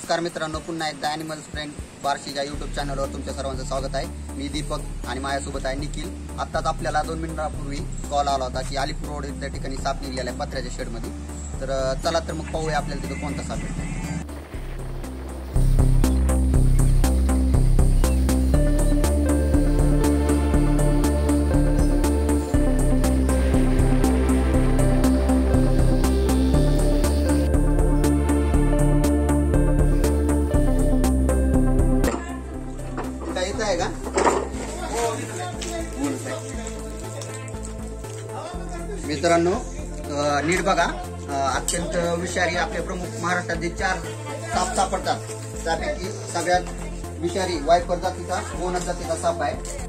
नमस्कार मित्रांनो, पुन्हा एकदा ॲनिमल्स फ्रेंड बार्शीच्या यूट्यूब चॅनलवर तुमच्या सर्वांचं स्वागत आहे। मी दीपक आणि माझ्यासोबत आहे निखिल। आत्ताच आपल्याला 2 मिनिटांपूर्वी कॉल आला होता की अलीपूर रोड त्या ठिकाणी साप निघालेला आहे पत्र्याच्या शेडमध्ये। तर चला तर मग पाहूया आपल्याला तिथे कोणता साप भेटतो। आहे का मित्रांनो, नीट बघा। अत्यंत विषारी आपले प्रमुख महाराष्ट्रात जे 4 साप सापडतात त्यापैकी सगळ्यात विषारी वायपर जातीचा बोनस जातीचा साप आहे।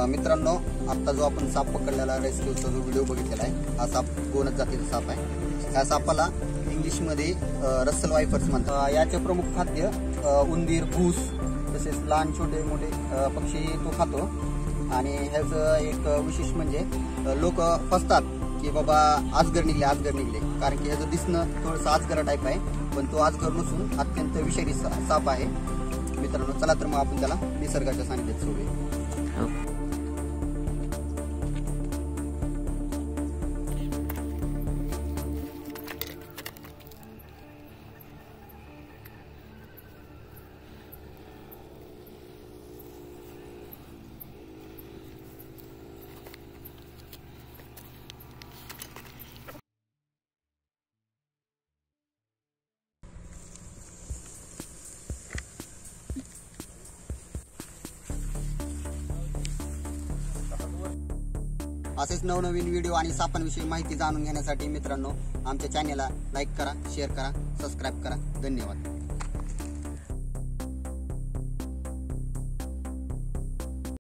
मित्रांनो, आता जो आपण साप पकडलेला रेस्क्यूचा जो व्हिडिओ बघितलेला आहे हा साप बोनस जातीचा साप आहे। ह्या सापाला इंग्लिशमध्ये रसल वायपर्स म्हणतात। याचे प्रमुख खाद्य उंदीर, घूस तसेच लहान छोटे मोठे पक्षी तो खातो। आणि ह्याचं एक विशेष म्हणजे लोक फसतात की बाबा आजगर निघले, कारण की ह्याचं दिसणं थोडंसं आजगरा टाईप आहे, पण तो आजगर नसून अत्यंत विषारी साप आहे। मित्रांनो, चला तर मग आपण त्याला निसर्गाच्या सानिध्यात सोडूया। असेच नवनवीन व्हिडिओ आणि सापांविषयी माहिती जाणून घेण्यासाठी मित्रांनो आमच्या चॅनेलला लाईक करा, शेअर करा, सबस्क्राईब करा। धन्यवाद।